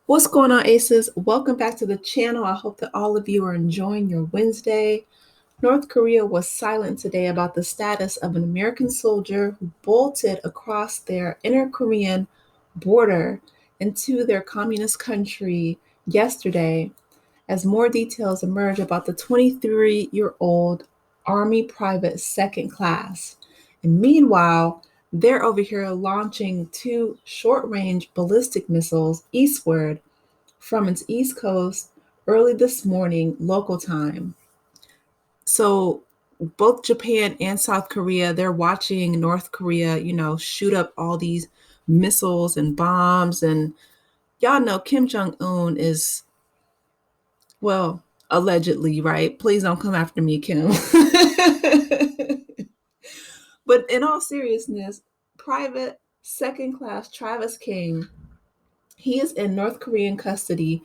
What's going on, Aces? Welcome back to the channel. I hope that all of you are enjoying your Wednesday. North Korea was silent today about the status of an American soldier who bolted across their inner Korean border into their communist country yesterday as more details emerge about the 23-year-old Army private second class. And meanwhile, they're over here launching two short-range ballistic missiles eastward from its east coast early this morning, local time. So both Japan and South Korea, they're watching North Korea, shoot up all these missiles and bombs. And y'all know Kim Jong-un is, well, allegedly, right? Please don't come after me, Kim. But in all seriousness, Private Second Class Travis King, he is in North Korean custody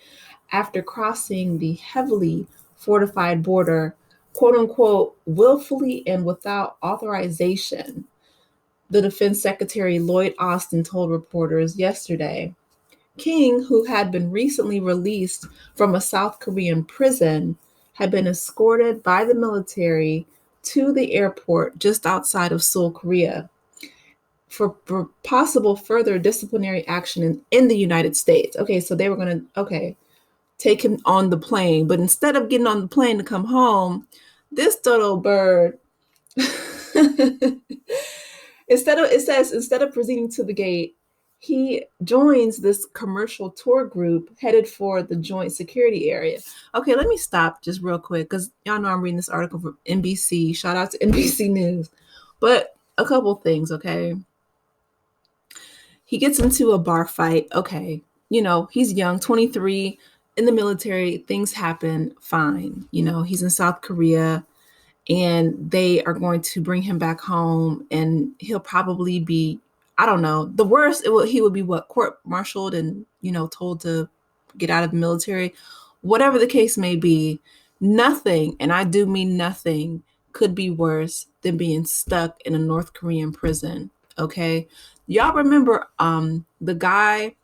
after crossing the heavily fortified border, quote unquote, willfully and without authorization, the Defense Secretary Lloyd Austin told reporters yesterday. King, who had been recently released from a South Korean prison, had been escorted by the military to the airport just outside of Seoul, Korea, for possible further disciplinary action in the United States. Okay, so they were going to, take him on the plane. But instead of getting on the plane to come home, this little bird, instead of proceeding to the gate, he joins this commercial tour group headed for the joint security area. Okay, let me stop just real quick because y'all know I'm reading this article from NBC. Shout out to NBC News. But a couple things, okay? He gets into a bar fight. Okay, he's young, 23, in the military, things happen, fine. He's in South Korea and they are going to bring him back home and he'll probably be, I don't know, the worst, he would be court-martialed and, told to get out of the military. Whatever the case may be, nothing, and I do mean nothing, could be worse than being stuck in a North Korean prison, okay? Y'all remember the guy,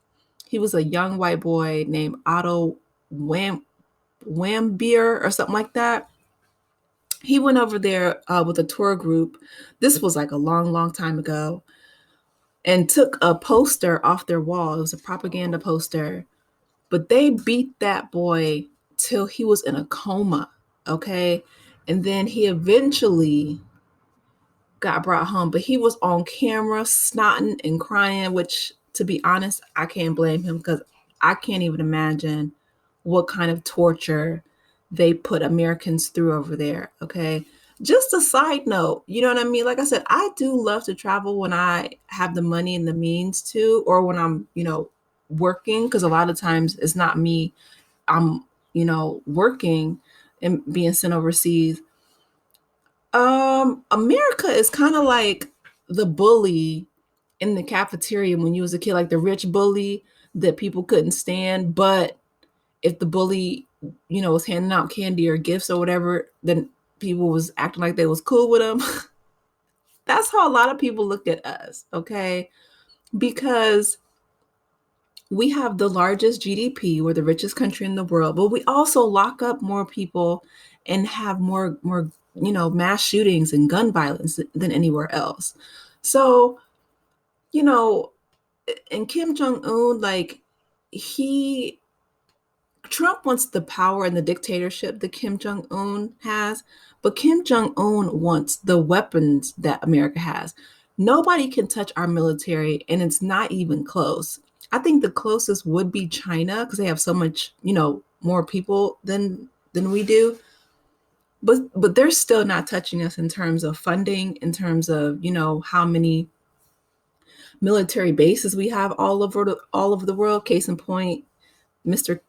he was a young white boy named Otto Wambier or something like that. He went over there with a tour group. This was like a long, long time ago, and took a poster off their wall. It was a propaganda poster, but they beat that boy till he was in a coma, okay? And then he eventually got brought home, but he was on camera snotting and crying, which, to be honest, I can't blame him because I can't even imagine what kind of torture they put Americans through over there, okay? Just a side note, you know what I mean? Like I said, I do love to travel when I have the money and the means to, or when I'm, working, because a lot of times it's not me. I'm, working and being sent overseas. America is kind of like the bully in the cafeteria when you was a kid, like the rich bully that people couldn't stand. But if the bully, was handing out candy or gifts or whatever, then people was acting like they was cool with them. That's how a lot of people look at us, okay? Because we have the largest GDP, we're the richest country in the world, but we also lock up more people and have more mass shootings and gun violence than anywhere else. So, and Kim Jong-un, like, Trump wants the power and the dictatorship that Kim Jong-un has, but Kim Jong-un wants the weapons that America has. Nobody can touch our military, and it's not even close. I think the closest would be China because they have so much, more people than we do. But they're still not touching us in terms of funding, in terms of, how many military bases we have all over the world. Case in point, Mr.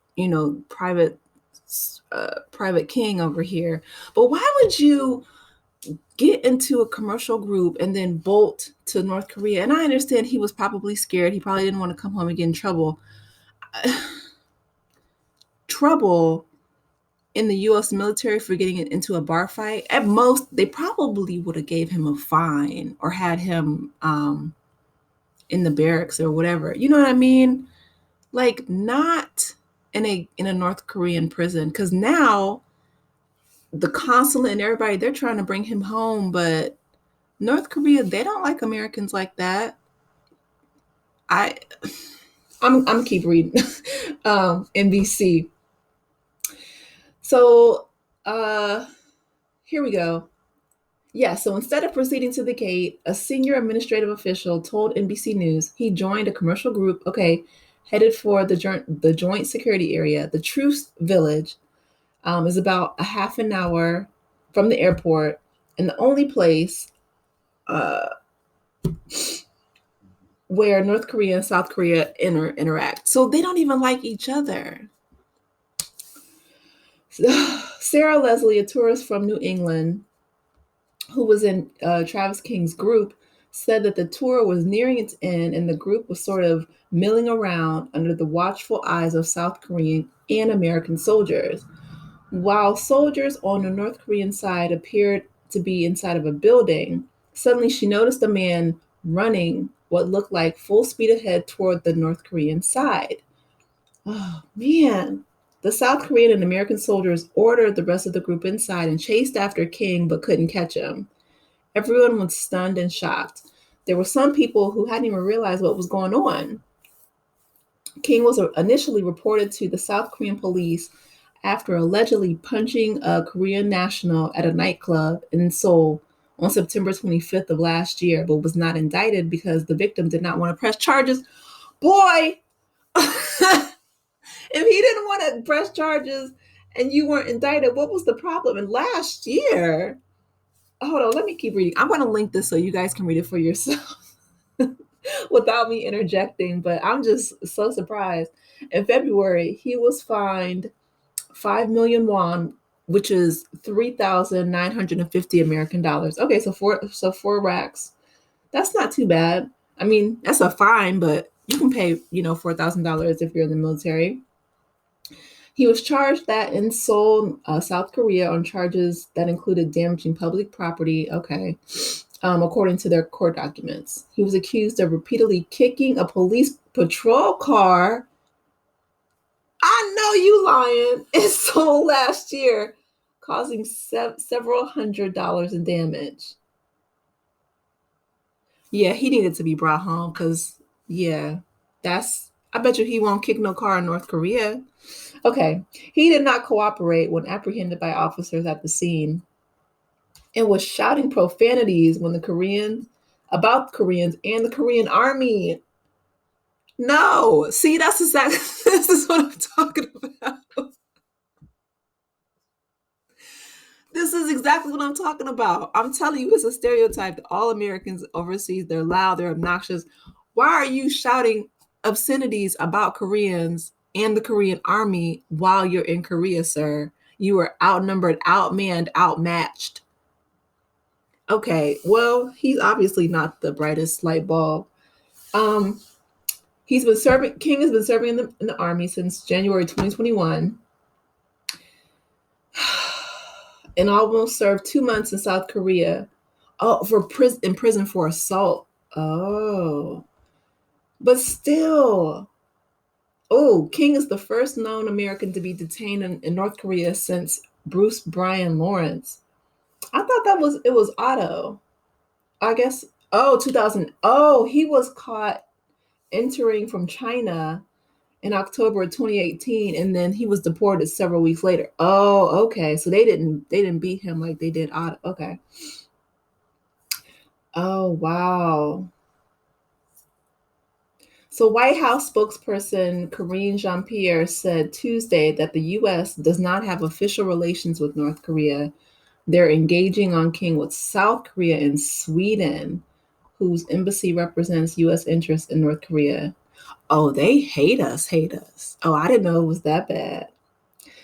Private King over here. But why would you get into a commercial group and then bolt to North Korea? And I understand he was probably scared. He probably didn't want to come home and get in trouble. Trouble in the U.S. military for getting into a bar fight. At most, they probably would have gave him a fine or had him in the barracks or whatever. You know what I mean? Like not in a North Korean prison, because now the consulate and everybody, they're trying to bring him home, but North Korea, they don't like Americans like that. I I'm keep reading. NBC. So here we go. Yeah, so instead of proceeding to the gate, a senior administrative official told NBC News he joined a commercial group, okay, headed for the joint security area. The Truce Village is about a half an hour from the airport, and the only place uh, where North Korea and South Korea interact. So they don't even like each other. Sarah Leslie, a tourist from New England who was in Travis King's group, said that the tour was nearing its end and the group was sort of milling around under the watchful eyes of South Korean and American soldiers. While soldiers on the North Korean side appeared to be inside of a building, suddenly she noticed a man running what looked like full speed ahead toward the North Korean side. Oh, man. The South Korean and American soldiers ordered the rest of the group inside and chased after King but couldn't catch him. Everyone was stunned and shocked. There were some people who hadn't even realized what was going on. King was initially reported to the South Korean police after allegedly punching a Korean national at a nightclub in Seoul on September 25th of last year, but was not indicted because the victim did not want to press charges. Boy, if he didn't want to press charges and you weren't indicted, what was the problem? And last year, hold on, let me keep reading. I'm going to link this so you guys can read it for yourself without me interjecting, but I'm just so surprised. In February, he was fined 5 million won, which is 3,950 American dollars. Okay, so four racks. That's not too bad. I mean, that's a fine, but you can pay, $4,000 if you're in the military. He was charged that in Seoul, South Korea, on charges that included damaging public property. Okay. According to their court documents, he was accused of repeatedly kicking a police patrol car. I know you lying. In Seoul last year, causing several $100s in damage. Yeah, he needed to be brought home because, yeah, I bet you he won't kick no car in North Korea. Okay, he did not cooperate when apprehended by officers at the scene and was shouting profanities when about Koreans and the Korean army. No, see, that's exactly this is what I'm talking about. This is exactly what I'm talking about. I'm telling you, it's a stereotype that all Americans overseas, they're loud, they're obnoxious. Why are you shouting obscenities about Koreans and the Korean army while you're in Korea, sir? You are outnumbered, outmanned, outmatched. Okay, well, he's obviously not the brightest light bulb. Um, King has been serving in the army since January 2021 and almost served 2 months in South Korea. Oh, in prison for assault. Oh, but still. Oh, King is the first known American to be detained in North Korea since Bruce Bryan Lawrence. I thought it was Otto. I guess. Oh, 2000. Oh, he was caught entering from China in October of 2018, and then he was deported several weeks later. Oh, okay. So they didn't beat him like they did Otto. Okay. Oh, wow. So White House spokesperson Karine Jean-Pierre said Tuesday that the U.S. does not have official relations with North Korea. They're engaging on King with South Korea and Sweden, whose embassy represents U.S. interests in North Korea. Oh, they hate us, hate us. Oh, I didn't know it was that bad.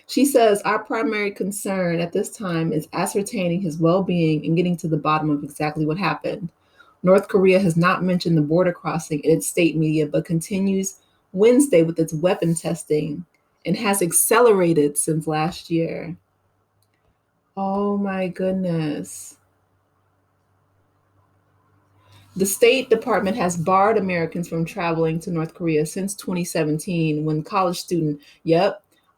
She says our primary concern at this time is ascertaining his well-being and getting to the bottom of exactly what happened. North Korea has not mentioned the border crossing in its state media, but continues Wednesday with its weapon testing and has accelerated since last year. Oh my goodness. The State Department has barred Americans from traveling to North Korea since 2017 when college student,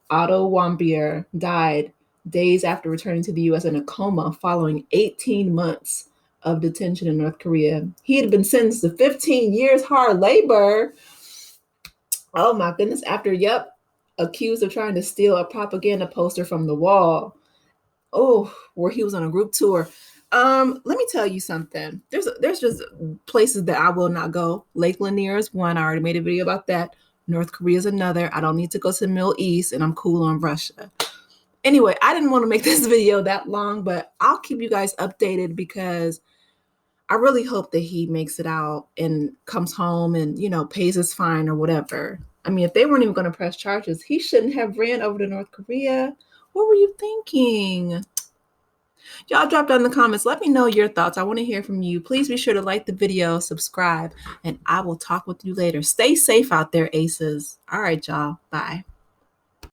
Otto Warmbier, died days after returning to the U.S. in a coma following 18 months of detention in North Korea. He had been sentenced to 15 years hard labor. Oh my goodness, after, accused of trying to steal a propaganda poster from the wall. Oh, where he was on a group tour. Let me tell you something. There's just places that I will not go. Lake Lanier is one. I already made a video about that. North Korea is another. I don't need to go to the Middle East, and I'm cool on Russia. Anyway, I didn't want to make this video that long, but I'll keep you guys updated because I really hope that he makes it out and comes home and, pays his fine or whatever. I mean, if they weren't even going to press charges, he shouldn't have ran over to North Korea. What were you thinking? Y'all drop down in the comments. Let me know your thoughts. I want to hear from you. Please be sure to like the video, subscribe, and I will talk with you later. Stay safe out there, aces. All right, y'all. Bye.